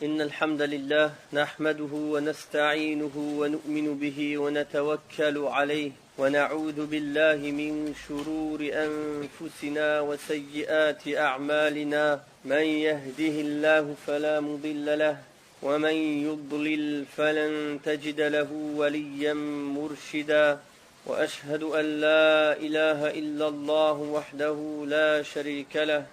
إن الحمد لله نحمده ونستعينه ونؤمن به ونتوكل عليه ونعوذ بالله من شرور أنفسنا وسيئات أعمالنا من يهده الله فلا مضل له ومن يضلل فلن تجد له وليا مرشدا وأشهد أن لا إله إلا الله وحده لا شريك له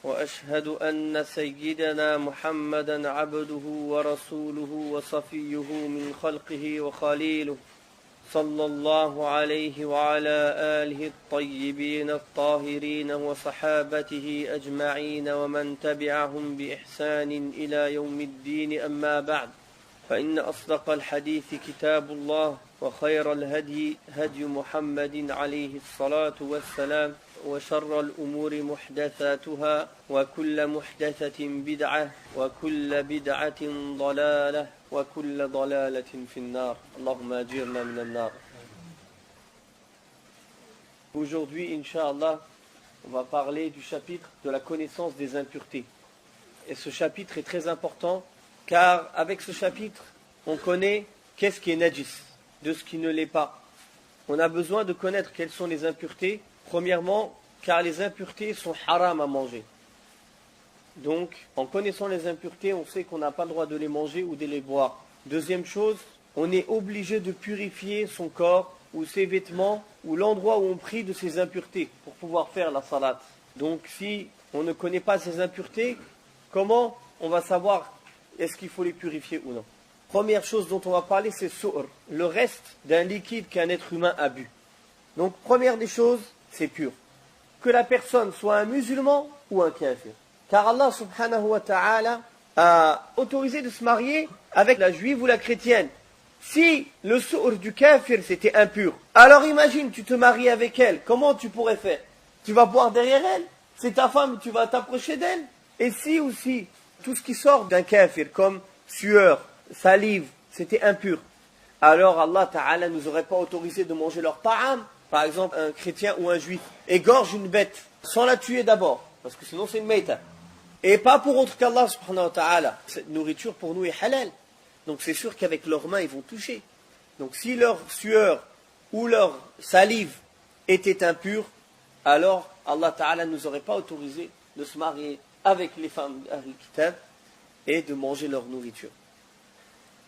وأشهد أن سيدنا محمدا عبده ورسوله وصفيه من خلقه وخليله صلى الله عليه وعلى آله الطيبين الطاهرين وصحابته أجمعين ومن تبعهم بإحسان إلى يوم الدين أما بعد فإن أصدق الحديث كتاب الله وخير الهدي هدي محمد عليه الصلاة والسلام وشر الأمور محدثاتها وكل محدثة بدعة وكل بدعة ضلالة وكل ضلالة في النار اللهم أجرنا من النار. Aujourd'hui, Inch'Allah, on va parler du chapitre de la connaissance des impuretés. Et ce chapitre est très important car avec ce chapitre, on connaît qu'est-ce qui est najis, de ce qui ne l'est pas. On a besoin de connaître quelles sont les impuretés. Premièrement, car les impuretés sont haram à manger. Donc, en connaissant les impuretés, on sait qu'on n'a pas le droit de les manger ou de les boire. Deuxième chose, on est obligé de purifier son corps ou ses vêtements ou l'endroit où on prie de ces impuretés pour pouvoir faire la salat. Donc, si on ne connaît pas ces impuretés, comment on va savoir est-ce qu'il faut les purifier ou non? Première chose dont on va parler, c'est su'r, le reste d'un liquide qu'un être humain a bu. Donc, première des choses, c'est pur. Que la personne soit un musulman ou un kafir. Car Allah subhanahu wa ta'ala a autorisé de se marier avec la juive ou la chrétienne. Si le su'r du kafir c'était impur, alors imagine, tu te maries avec elle, comment tu pourrais faire? Tu vas boire derrière elle? C'est ta femme, tu vas t'approcher d'elle? Et si aussi, tout ce qui sort d'un kafir, comme sueur, salive, c'était impur, alors Allah ta'ala nous aurait pas autorisé de manger leur ta'am. Par exemple, un chrétien ou un juif égorge une bête sans la tuer d'abord, parce que sinon c'est une maïta. Et pas pour autre qu'Allah subhanahu wa ta'ala. Cette nourriture pour nous est halal. Donc c'est sûr qu'avec leurs mains ils vont toucher. Donc si leur sueur ou leur salive était impure, alors Allah ta'ala ne nous aurait pas autorisé de se marier avec les femmes d'Ahl-Kitab et de manger leur nourriture.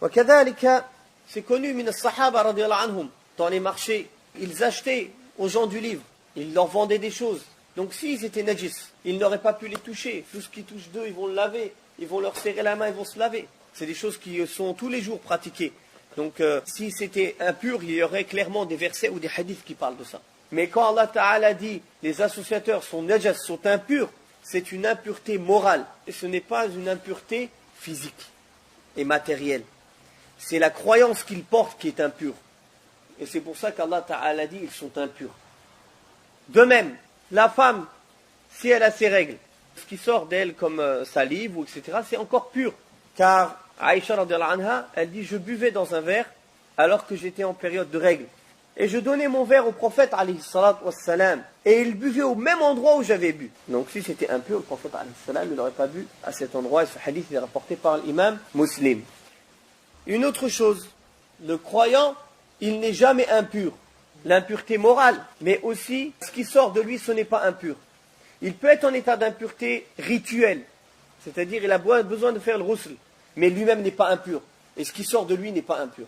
وكذلك, c'est connu min as-sahaba radiyallahu anhum, dans les marchés, ils achetaient aux gens du livre, ils leur vendaient des choses. Donc s'ils étaient najis, ils n'auraient pas pu les toucher. Tout ce qui touche d'eux, ils vont le laver, ils vont leur serrer la main, ils vont se laver. C'est des choses qui sont tous les jours pratiquées. Donc si c'était impur, il y aurait clairement des versets ou des hadiths qui parlent de ça. Mais quand Allah Ta'ala dit les associateurs sont najas, sont impurs, c'est une impureté morale. Et ce n'est pas une impureté physique et matérielle. C'est la croyance qu'ils portent qui est impure. Et c'est pour ça qu'Allah Ta'ala dit ils sont impurs. De même, la femme, si elle a ses règles, ce qui sort d'elle comme salive ou etc., c'est encore pur. Car Aïcha radhiyallahu anha, elle dit je buvais dans un verre alors que j'étais en période de règles. Et je donnais mon verre au prophète alayhi salatu wassalam. Et il buvait au même endroit où j'avais bu. Donc si c'était impur, le prophète alayhi salam ne l'aurait pas bu à cet endroit. Et ce hadith est rapporté par l'imam Muslim. Une autre chose, le croyant, il n'est jamais impur. L'impureté morale, mais aussi ce qui sort de lui, ce n'est pas impur. Il peut être en état d'impureté rituelle, c'est-à-dire il a besoin de faire le ghusl, mais lui-même n'est pas impur. Et ce qui sort de lui n'est pas impur.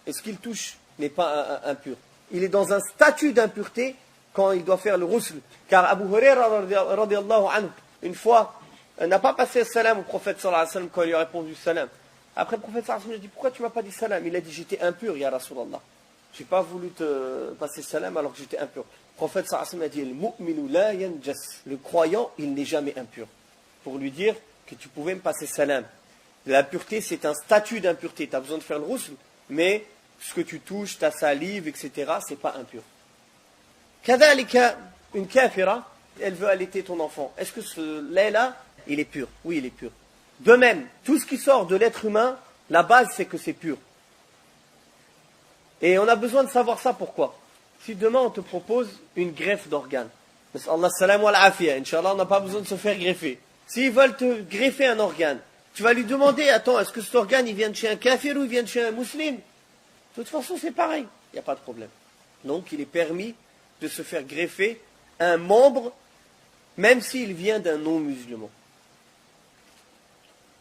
Et ce qu'il touche n'est pas impur. Il est dans un statut d'impureté quand il doit faire le ghusl. Car Abu Huraira radiyallahu anhu, une fois, n'a pas passé le salam au prophète sallallahu alayhi wa sallam quand il lui a répondu salam. Après le prophète sallallahu alayhi wa sallam, il a dit pourquoi tu m'as pas dit salam? Il a dit j'étais impur, ya Rasulallah. J'ai pas voulu te passer salam alors que j'étais impur. Le prophète sallallahu alayhi wa sallam a dit al-mu'minu la yanjas. Le croyant, il n'est jamais impur. Pour lui dire que tu pouvais me passer salam. L'impureté, c'est un statut d'impureté. Tu as besoin de faire le ghusl, mais ce que tu touches, ta salive, etc., c'est pas impur. Kadhalika, une kafira, elle veut allaiter ton enfant. Est-ce que ce lait-là, il est pur? Oui, il est pur. De même, tout ce qui sort de l'être humain, la base, c'est que c'est pur. Et on a besoin de savoir ça, pourquoi? Si demain on te propose une greffe d'organes, Allah salam wa al-afiyah, Inch'Allah, on n'a pas besoin de se faire greffer. S'ils veulent te greffer un organe, Tu vas lui demander, attends, est-ce que cet organe, il vient de chez un kafir ou il vient de chez un musulman? De toute façon, c'est pareil, il n'y a pas de problème. Donc, il est permis de se faire greffer un membre, même s'il vient d'un non-musulman.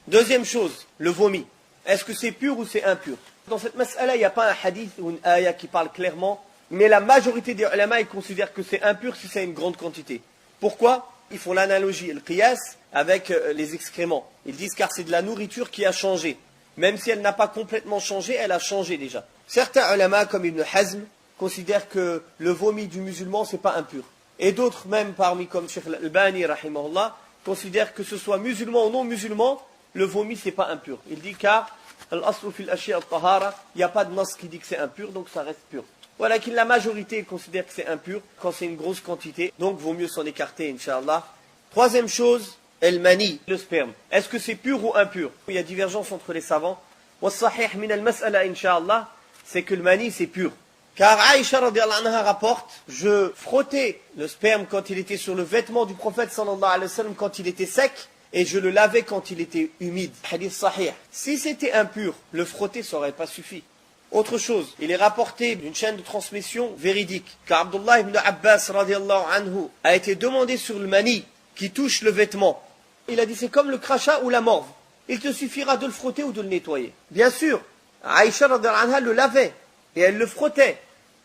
Deuxième chose, le vomi. Est-ce que c'est pur ou c'est impur? Dans cette mas'ala, il n'y a pas un hadith ou une ayah qui parle clairement, mais la majorité des ulama, ils considèrent que c'est impur si c'est une grande quantité. Pourquoi? Ils font l'analogie, le qiyas, avec les excréments. Ils disent car c'est de la nourriture qui a changé. Même si elle n'a pas complètement changé, elle a changé déjà. Certains ulama, comme Ibn Hazm, considèrent que le vomi du musulman, c'est pas impur. Et d'autres, même parmi comme Cheikh Al-Albani, rahimahullah, considèrent que ce soit musulman ou non musulman, le vomi, c'est pas impur. Il dit car, al-aslu fil ashya al-tahara, il n'y a pas de nas qui dit que c'est impur, donc ça reste pur. Voilà que la majorité considère que c'est impur quand c'est une grosse quantité, donc vaut mieux s'en écarter, Inch'Allah. Troisième chose, el-mani, le sperme. Est-ce que c'est pur ou impur? Il y a divergence entre les savants. Wa-sahih min al-mas'ala, Inch'Allah, c'est que le mani, c'est pur. Car Aïcha radiyallahu anha rapporte, je frottais le sperme quand il était sur le vêtement du prophète sallallahu alayhi wa sallam quand il était sec, et je le lavais quand il était humide. Hadith sahih. Si c'était impur, le frotter, ça n'aurait pas suffi. Autre chose, il est rapporté d'une chaîne de transmission véridique qu'Abdullah ibn Abbas radiyallahu anhu a été demandé sur le mani qui touche le vêtement. Il a dit c'est comme le crachat ou la morve. Il te suffira de le frotter ou de le nettoyer. Bien sûr, Aïcha radiyallahu anha le lavait et elle le frottait.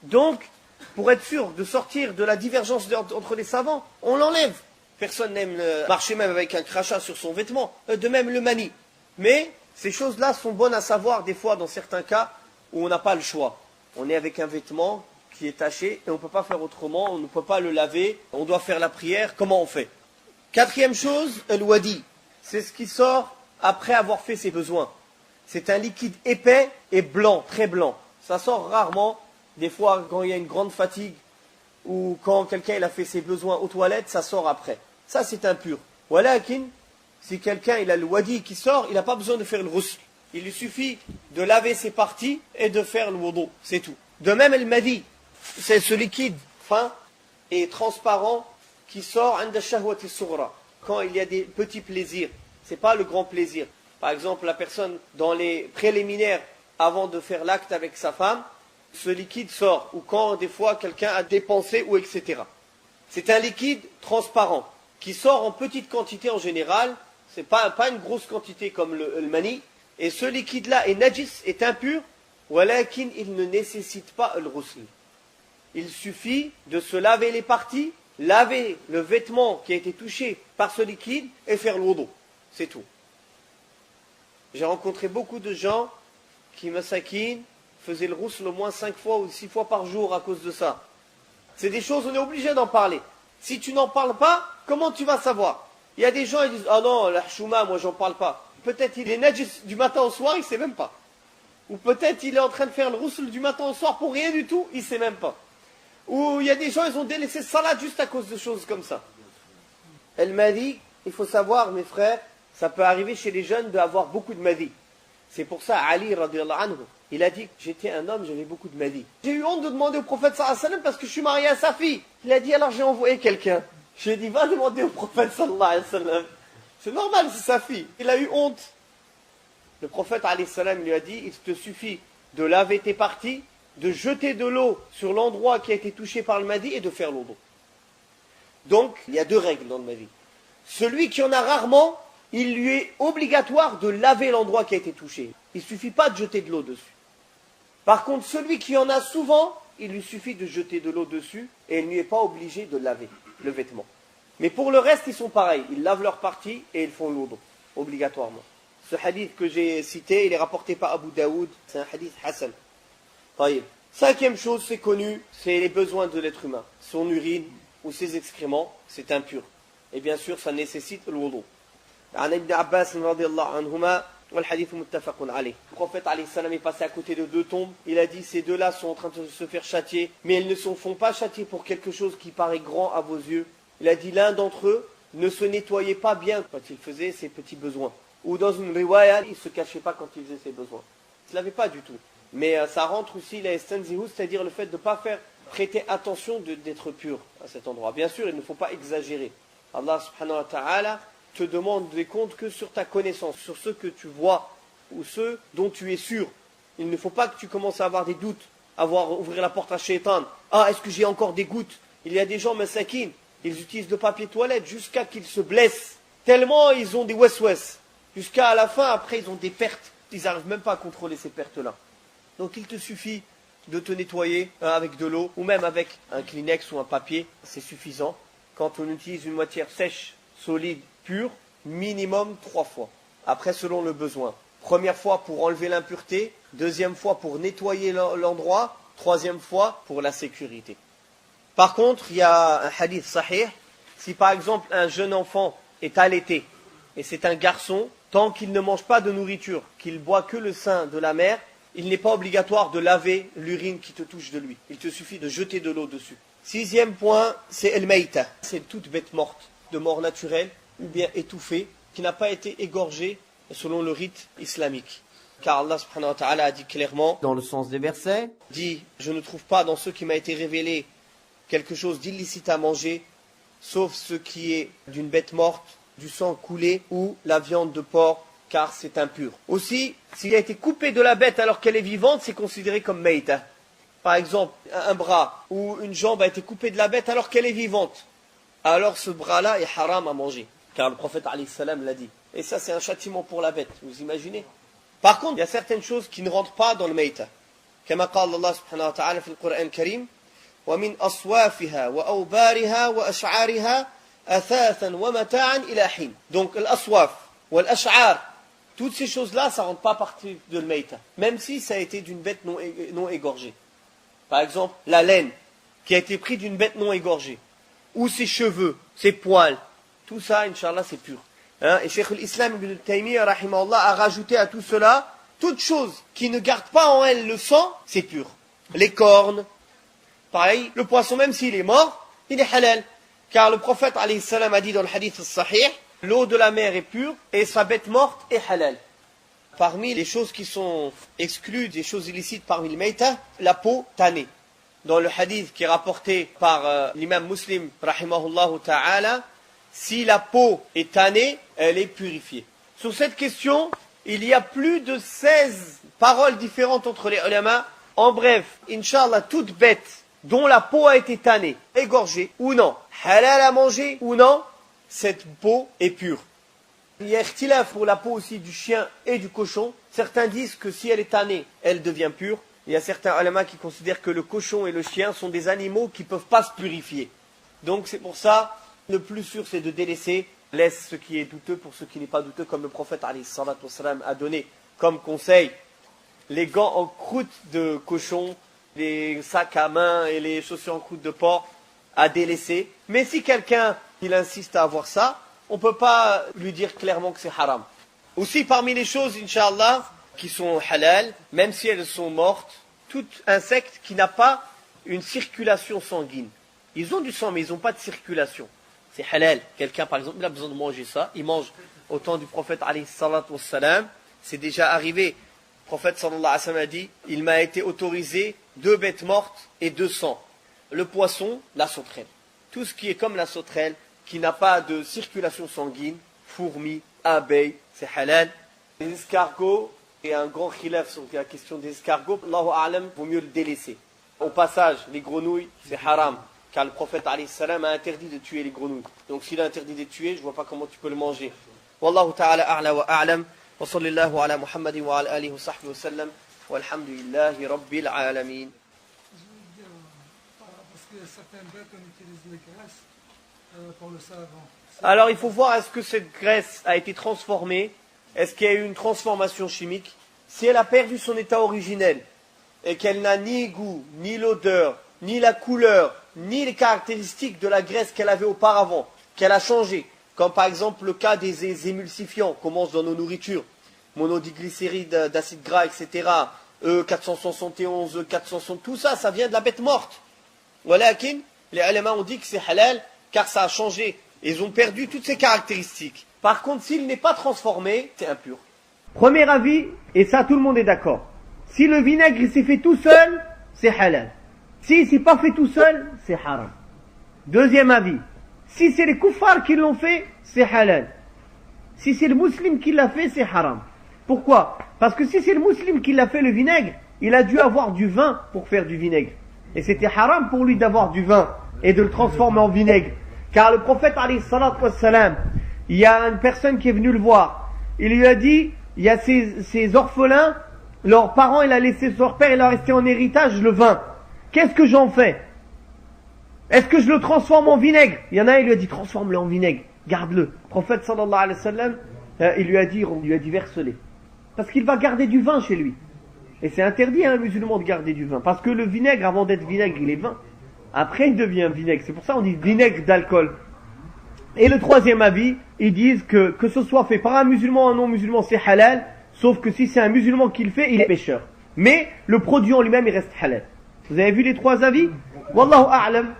Donc, pour être sûr de sortir de la divergence entre les savants, on l'enlève. Personne n'aime marcher même avec un crachat sur son vêtement, de même le mani. Mais ces choses-là sont bonnes à savoir des fois dans certains cas où on n'a pas le choix. On est avec un vêtement qui est taché et on ne peut pas faire autrement, on ne peut pas le laver, on doit faire la prière, comment on fait? Quatrième chose, el wadi, c'est ce qui sort après avoir fait ses besoins. C'est un liquide épais et blanc, très blanc. Ça sort rarement, des fois quand il y a une grande fatigue ou quand quelqu'un a fait ses besoins aux toilettes, ça sort après. Ça c'est impur. Walakin, si quelqu'un il a le wadi qui sort, il n'a pas besoin de faire le ghusl. Il lui suffit de laver ses parties et de faire le wudu, c'est tout. De même, el madi, c'est ce liquide fin et transparent qui sort inda shahwati sughra, quand il y a des petits plaisirs. C'est pas le grand plaisir. Par exemple, la personne dans les préliminaires avant de faire l'acte avec sa femme, ce liquide sort, ou quand des fois quelqu'un a dépensé ou etc. C'est un liquide transparent qui sort en petite quantité en général. C'est pas une grosse quantité comme le mani. Et ce liquide-là est najis, est impur, walakin il ne nécessite pas le ghusl. Il suffit de se laver les parties, laver le vêtement qui a été touché par ce liquide et faire le wudu. C'est tout. J'ai rencontré beaucoup de gens qui, masakin, faisaient le ghusl au moins 5 fois ou 6 fois par jour à cause de ça. C'est des choses, on est obligé d'en parler. Si tu n'en parles pas, comment tu vas savoir? Il y a des gens qui disent, ah non, la chouma, moi j'en parle pas. Peut-être il est najis du matin au soir, il ne sait même pas. Ou peut-être il est en train de faire le ghusl du matin au soir pour rien du tout, il ne sait même pas. Ou il y a des gens, ils ont délaissé salat juste à cause de choses comme ça. Elle m'a dit, il faut savoir, mes frères, ça peut arriver chez les jeunes d'avoir beaucoup de madi. C'est pour ça, Ali, radiyallahu anhu, il a dit, j'étais un homme, j'avais beaucoup de madi. J'ai eu honte de demander au prophète sallallahu alayhi wa sallam parce que je suis marié à sa fille. Il a dit, alors j'ai envoyé quelqu'un. J'ai dit, va demander au prophète sallallahu alayhi wa sallam. C'est normal, c'est sa fille. Il a eu honte. Le prophète alayhi salam lui a dit, il te suffit de laver tes parties, de jeter de l'eau sur l'endroit qui a été touché par le madi et de faire l'eau. Donc, il y a 2 règles dans le madi. Celui qui en a rarement, il lui est obligatoire de laver l'endroit qui a été touché. Il ne suffit pas de jeter de l'eau dessus. Par contre, celui qui en a souvent, il lui suffit de jeter de l'eau dessus et il ne lui est pas obligé de laver le vêtement. Mais pour le reste, ils sont pareils. Ils lavent leur partie et ils font l'eau, obligatoirement. Ce hadith que j'ai cité, il est rapporté par Abu Daoud. C'est un hadith Hassan. Cinquième chose, c'est connu, c'est les besoins de l'être humain. Son urine ou ses excréments, c'est impur. Et bien sûr, ça nécessite le wudu. عن ابن عباس رضي الله عنهما والحديث متفق عليه. Le prophète alayhi salam est passé à côté de 2 tombes. Il a dit, ces 2-là sont en train de se faire châtier, mais ils ne se font pas châtier pour quelque chose qui paraît grand à vos yeux. Il a dit, l'un d'entre eux ne se nettoyait pas bien quand il faisait ses petits besoins. Ou dans une riwaya, il ne se cachait pas quand il faisait ses besoins. Il ne se lavait pas du tout. Mais ça rentre aussi la estanzihu, c'est-à-dire le fait de ne pas prêter attention d'être pur à cet endroit. Bien sûr, il ne faut pas exagérer. Allah subhanahu wa ta'ala, te demande des comptes que sur ta connaissance, sur ce que tu vois ou ce dont tu es sûr. Il ne faut pas que tu commences à avoir des doutes, ouvrir la porte à Shaitan. Ah, est-ce que j'ai encore des gouttes? Il y a des gens, masakin, ils utilisent le papier toilette jusqu'à qu'ils se blessent. Tellement ils ont des wes-wes. Jusqu'à la fin, après, ils ont des pertes. Ils n'arrivent même pas à contrôler ces pertes-là. Donc il te suffit de te nettoyer avec de l'eau ou même avec un Kleenex ou un papier. C'est suffisant. Quand on utilise une matière sèche, solide, pure, minimum 3 fois. Après, selon le besoin. Première fois pour enlever l'impureté. Deuxième fois pour nettoyer l'endroit. Troisième fois pour la sécurité. Par contre, il y a un hadith sahih. Si par exemple un jeune enfant est allaité et c'est un garçon, tant qu'il ne mange pas de nourriture, qu'il boit que le sein de la mère, il n'est pas obligatoire de laver l'urine qui te touche de lui. Il te suffit de jeter de l'eau dessus. 6e point, c'est el-maïta. C'est toute bête morte, de mort naturelle ou bien étouffée, qui n'a pas été égorgée selon le rite islamique. Car Allah subhanahu wa ta'ala a dit clairement, dans le sens des versets, dit, je ne trouve pas dans ce qui m'a été révélé quelque chose d'illicite à manger, sauf ce qui est d'une bête morte, du sang coulé ou la viande de porc, car c'est impur. Aussi, s'il a été coupé de la bête alors qu'elle est vivante, c'est considéré comme maïta. Par exemple, un bras ou une jambe a été coupée de la bête alors qu'elle est vivante. Alors ce bras-là est haram à manger, car le prophète alayhi salam l'a dit. Et ça, c'est un châtiment pour la bête, vous imaginez? Par contre, il y a certaines choses qui ne rentrent pas dans le maïta. Comme قال الله سبحانه وتعالى في القرآن الكريم ومن أصوافها وأوبارها وأشعارها أثاثا ومتاعا إلى حين. Donc l'aswaf ou l'ash'ar, toutes ces choses-là, ça ne rentre pas partie de l'maïta, même si ça a été d'une bête non égorgée. Par exemple, la laine qui a été prise d'une bête non égorgée, ou ses cheveux, ses poils, tout ça, Inch'Allah, c'est pur. Et Cheikh l'Islam Ibn Taymiyyah, rahimahullah, a rajouté à tout cela, toute chose qui ne garde pas en elle le sang, c'est pur. Les cornes, pareil, le poisson, même s'il est mort, il est halal. Car le prophète alayhi salam a dit dans le hadith sahih, l'eau de la mer est pure et sa bête morte est halal. Parmi les choses qui sont exclues, des choses illicites parmi le maïta, la peau tannée. Dans le hadith qui est rapporté par l'imam Muslim, rahimahullah ta'ala, si la peau est tannée, elle est purifiée. Sur cette question, il y a plus de 16 paroles différentes entre les ulama. En bref, Inch'Allah, toute bête dont la peau a été tannée, égorgée ou non, halal à manger ou non, cette peau est pure. Il y a ikhtilaf pour la peau aussi du chien et du cochon. Certains disent que si elle est tannée, elle devient pure. Il y a certains ulama qui considèrent que le cochon et le chien sont des animaux qui ne peuvent pas se purifier. Donc c'est pour ça, le plus sûr c'est de délaisser. Laisse ce qui est douteux pour ce qui n'est pas douteux, comme le prophète alayhi salatu wassalam a donné comme conseil. Les gants en croûte de cochon, les sacs à main et les chaussures en croûte de porc à délaisser. Mais si quelqu'un il insiste à avoir ça, on ne peut pas lui dire clairement que c'est haram. Aussi parmi les choses, Inch'Allah, qui sont halal, même si elles sont mortes, tout insecte qui n'a pas une circulation sanguine. Ils ont du sang, mais ils n'ont pas de circulation. C'est halal. Quelqu'un, par exemple, il a besoin de manger ça. Il mange au temps du prophète, alayhi salatu wassalam. C'est déjà arrivé. Le prophète, sallallahu alayhi wa sallam, a dit, il m'a été autorisé 2 bêtes mortes et 2 sangs. Le poisson, la sauterelle. Tout ce qui est comme la sauterelle, qui n'a pas de circulation sanguine, fourmis, abeilles, c'est halal. Les escargots, il y a un grand khilaf sur la question des escargots. Allahu a'lam, vaut mieux le délaisser. Au passage, les grenouilles, c'est haram. Car le prophète alayhi salam a interdit de tuer les grenouilles. Donc s'il a interdit de les tuer, je ne vois pas comment tu peux le manger. Wallahu ta'ala a'la wa a'lam. Wa sallallahu ala Muhammadin wa ala alihi wa sahbihi wa sallam. Walhamdulillahi rabbil alamin. Parce que certaines bêtes, on utilise les graisses pour le savon. Alors il faut voir, est-ce que cette graisse a été transformée? Est-ce qu'il y a eu une transformation chimique? Si elle a perdu son état originel et qu'elle n'a ni goût, ni l'odeur, ni la couleur, ni les caractéristiques de la graisse qu'elle avait auparavant, qu'elle a changé, comme par exemple le cas des émulsifiants qu'on mange dans nos nourritures, monodiglycéride, d'acide gras, etc., E471, E460, tout ça, ça vient de la bête morte. Walakin, les ulama ont dit que c'est halal, car ça a changé. Ils ont perdu toutes ces caractéristiques. Par contre, s'il n'est pas transformé, c'est impur. Premier avis, et ça tout le monde est d'accord. Si le vinaigre s'est fait tout seul, c'est halal. Si c'est pas fait tout seul, c'est haram. Deuxième avis, si c'est les kuffars qui l'ont fait, c'est halal. Si c'est le musulman qui l'a fait, c'est haram. Pourquoi? Parce que si c'est le musulman qui l'a fait, le vinaigre, il a dû avoir du vin pour faire du vinaigre. Et c'était haram pour lui d'avoir du vin et de le transformer en vinaigre. Car le prophète, alayhi salatu wassalam, il y a une personne qui est venue le voir. Il lui a dit, il y a ces orphelins, leurs parents, il a laissé son père, il a resté en héritage le vin. Qu'est-ce que j'en fais? Est-ce que je le transforme en vinaigre? Il y en a, il lui a dit, transforme-le en vinaigre, garde-le. Le prophète sallallahu alayhi wa sallam, il lui a dit, verse-le. Parce qu'il va garder du vin chez lui. Et c'est interdit à un musulman de garder du vin. Parce que le vinaigre, avant d'être vinaigre, il est vin. Après, il devient vinaigre. C'est pour ça qu'on dit vinaigre d'alcool. Et le troisième avis, ils disent que ce soit fait par un musulman ou un non-musulman, c'est halal. Sauf que si c'est un musulman qui le fait, il est pécheur. Mais le produit en lui-même, il reste halal. Vous avez vu les trois avis? Wallahu a'lam.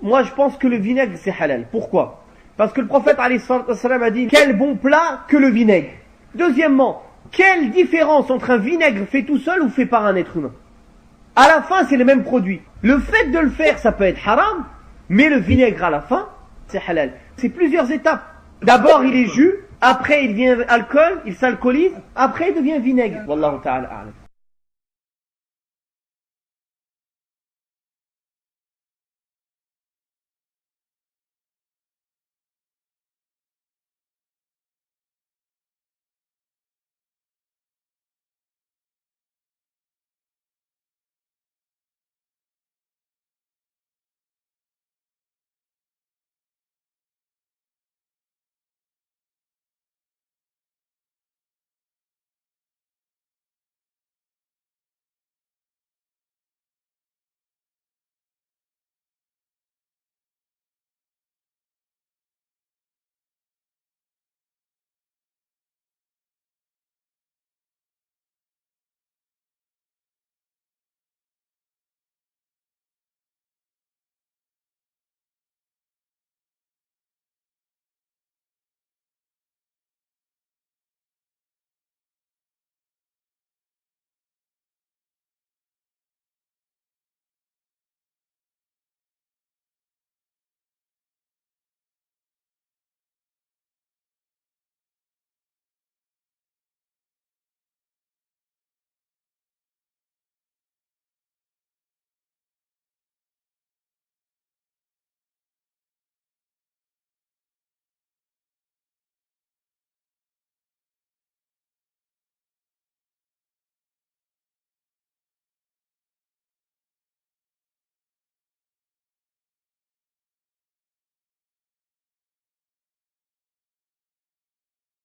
Moi, je pense que le vinaigre, c'est halal. Pourquoi? Parce que le prophète alayhi salam a dit, quel bon plat que le vinaigre. Deuxièmement, quelle différence entre un vinaigre fait tout seul ou fait par un être humain? À la fin, c'est le même produit. Le fait de le faire, ça peut être haram, mais le vinaigre à la fin, c'est halal. C'est plusieurs étapes. D'abord, il est jus, après il devient alcool, il s'alcoolise, après il devient vinaigre. Wallahu ta'ala a'lam.